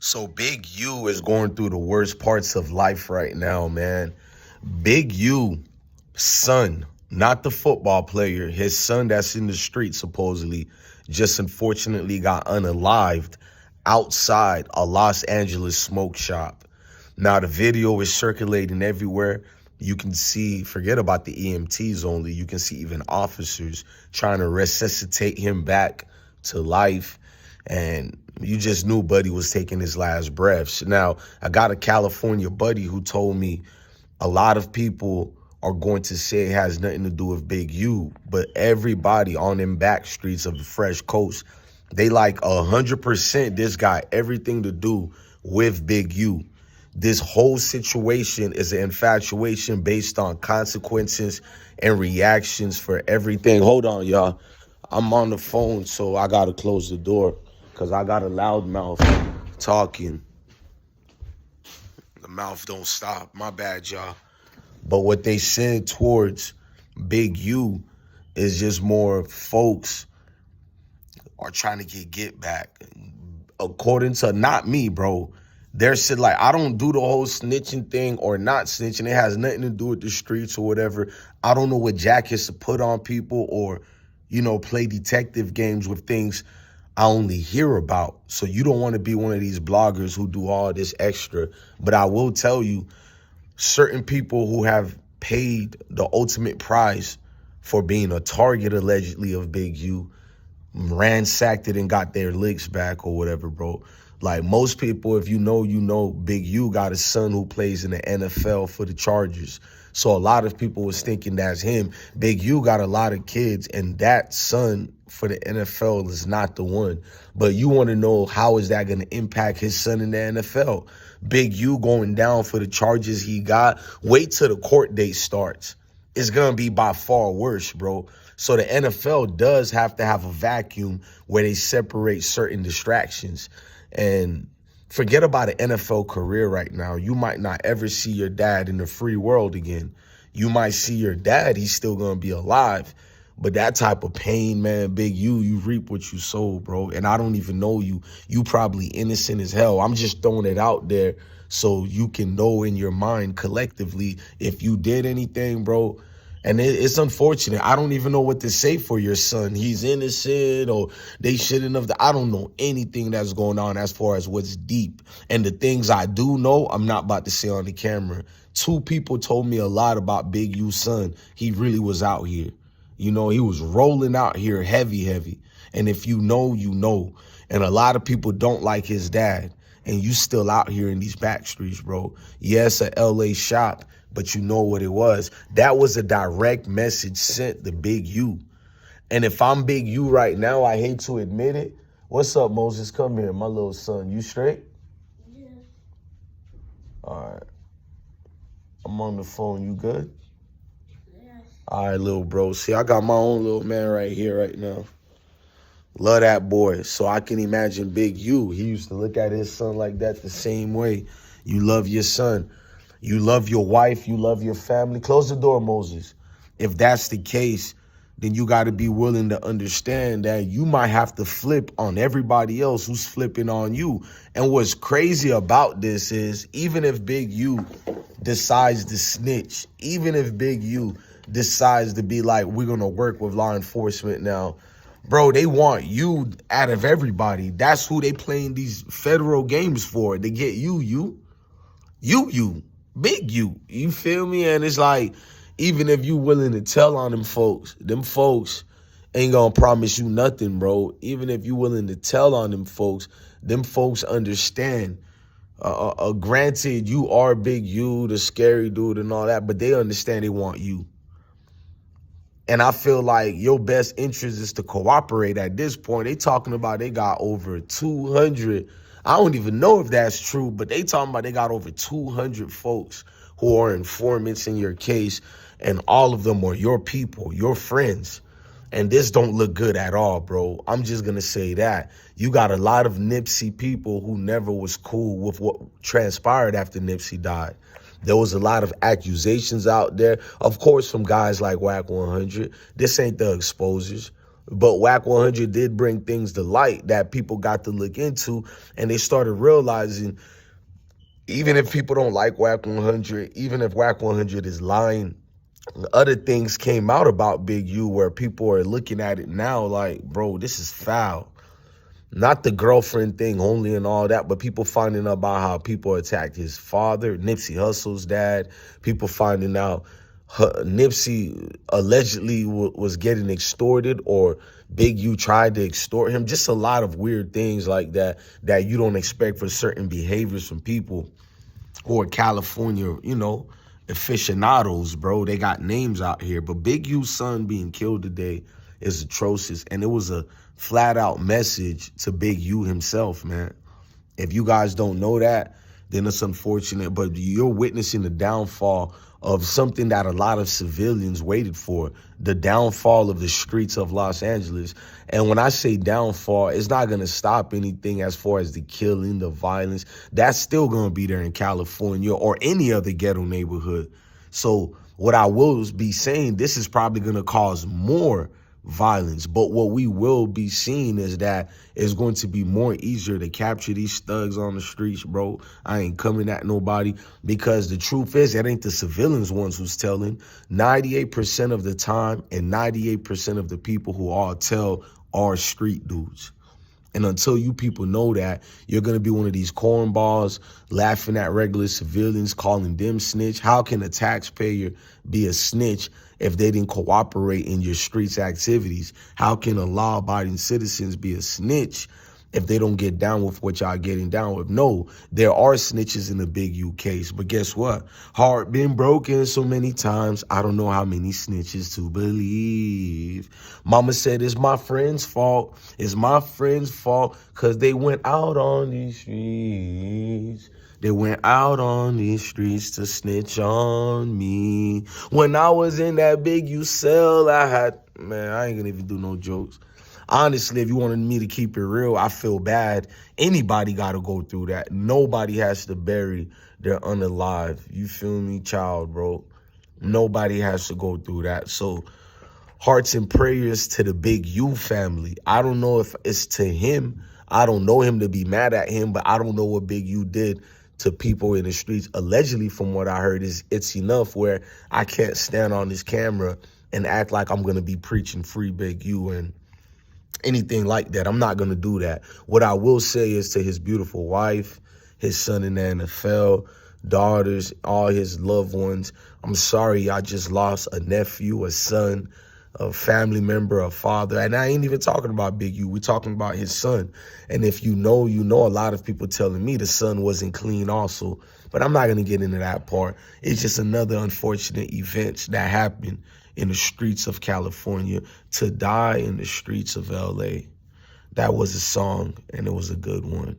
So Big U is going through the worst parts of life right now, man. Big U, son, not the football player, his son that's in the street supposedly, just unfortunately got unalived outside a Los Angeles smoke shop. Now the video is circulating everywhere. You can see, forget about the EMTs only, you can see even officers trying to resuscitate him back to life. And you just knew Buddy was taking his last breaths. Now, I got a California buddy who told me a lot of people are going to say it has nothing to do with Big U, but everybody on them back streets of the Fresh Coast, they like 100% this got everything to do with Big U. This whole situation is an infatuation based on consequences and reactions for everything. Hold on, y'all. I'm on the phone, so I got to close the door because I got a loud mouth talking. The mouth don't stop. My bad, y'all. But what they said towards Big U is just more folks are trying to get back. According to not me, bro. They're said like, I don't do the whole snitching thing or not snitching. It has nothing to do with the streets or whatever. I don't know what Jack has to put on people or, play detective games with things I only hear about. So you don't want to be one of these bloggers who do all this extra. But I will tell you, certain people who have paid the ultimate price for being a target allegedly of Big U ransacked it and got their licks back or whatever, bro. Like most people, if you know, Big U got a son who plays in the NFL for the Chargers. So a lot of people was thinking that's him. Big U got a lot of kids, and that son for the NFL is not the one. But you want to know, how is that going to impact his son in the NFL? Big U going down for the charges he got. Wait till the court date starts. It's going to be by far worse, bro. So the NFL does have to have a vacuum where they separate certain distractions. And forget about an NFL career right now. You might not ever see your dad in the free world again. You might see your dad, he's still going to be alive. But that type of pain, man, Big U, you reap what you sow, bro. And I don't even know you. You probably innocent as hell. I'm just throwing it out there so you can know in your mind collectively if you did anything, bro. And it's unfortunate. I don't even know what to say for your son. He's innocent or they shouldn't have. I don't know anything that's going on as far as what's deep. And the things I do know, I'm not about to say on the camera. 2 people told me a lot about Big U's son. He really was out here. He was rolling out here heavy. And if you know, you know. And a lot of people don't like his dad. And you still out here in these back streets, bro. Yes, a LA shop, but you know what it was. That was a direct message sent to Big U. And if I'm Big U right now, I hate to admit it. What's up, Moses? Come here, my little son. You straight? Yeah. All right. I'm on the phone. You good? Yes. All right, little bro. See, I got my own little man right here right now. Love that boy. So I can imagine Big U. He used to look at his son like that the same way. You love your son. You love your wife. You love your family. Close the door, Moses. If that's the case, then you got to be willing to understand that you might have to flip on everybody else who's flipping on you. And what's crazy about this is even if Big U decides to snitch, even if Big U decides to be like, we're going to work with law enforcement now, bro, they want you out of everybody. That's who they playing these federal games for. They get you, Big U. You feel me? And it's like, even if you willing to tell on them folks ain't gonna promise you nothing, bro. Even if you willing to tell on them folks understand. Granted, you are Big U, the scary dude and all that, but they understand they want you. And I feel like your best interest is to cooperate at this point. They talking about they got over 200. I don't even know if that's true, but they talking about they got over 200 folks who are informants in your case, and all of them are your people, your friends. And this don't look good at all, bro. I'm just going to say that. You got a lot of Nipsey people who never was cool with what transpired after Nipsey died. There was a lot of accusations out there, of course, from guys like Whack 100. This ain't the exposers. But Whack 100 did bring things to light that people got to look into, and they started realizing even if people don't like Whack 100, even if Whack 100 is lying, other things came out about Big U where people are looking at it now like, bro, this is foul. Not the girlfriend thing only and all that, but people finding out about how people attacked his father, Nipsey Hussle's dad. People finding out Nipsey allegedly was getting extorted, or Big U tried to extort him. Just a lot of weird things like that that you don't expect for certain behaviors from people who are California, aficionados, bro. They got names out here. But Big U's son being killed today is atrocious. And it was a flat out message to Big U himself, man. If you guys don't know that, then it's unfortunate. But you're witnessing the downfall of something that a lot of civilians waited for, the downfall of the streets of Los Angeles. And when I say downfall, it's not going to stop anything as far as the killing, the violence. That's still going to be there in California or any other ghetto neighborhood. So what I will be saying, this is probably going to cause more violence. But what we will be seeing is that it's going to be more easier to capture these thugs on the streets, bro. I ain't coming at nobody, because the truth is, it ain't the civilians ones who's telling. 98% of the time and 98% of the people who all tell are street dudes. And until you people know that, you're going to be one of these cornballs laughing at regular civilians, calling them snitch. How can a taxpayer be a snitch if they didn't cooperate in your streets activities? How can a law-abiding citizens be a snitch if they don't get down with what y'all getting down with? No, there are snitches in the Big U case, but guess what? Heart been broken so many times, I don't know how many snitches to believe. Mama said it's my friend's fault. It's my friend's fault because they went out on these streets. They went out on these streets to snitch on me. When I was in that Big U cell, I ain't gonna even do no jokes. Honestly, if you wanted me to keep it real, I feel bad. Anybody got to go through that. Nobody has to bury their unalive. You feel me, child, bro? Nobody has to go through that. So hearts and prayers to the Big U family. I don't know if it's to him. I don't know him to be mad at him, but I don't know what Big U did to people in the streets. Allegedly, from what I heard, it's enough where I can't stand on this camera and act like I'm going to be preaching free Big U and anything like that. I'm not going to do that. What I will say is to his beautiful wife, his son in the NFL, daughters, all his loved ones, I'm sorry I just lost a nephew, a son, a family member, a father. And I ain't even talking about Big U. We're talking about his son. And if you know, a lot of people telling me the son wasn't clean also. But I'm not going to get into that part. It's just another unfortunate event that happened in the streets of California, to die in the streets of LA. That was a song, and it was a good one.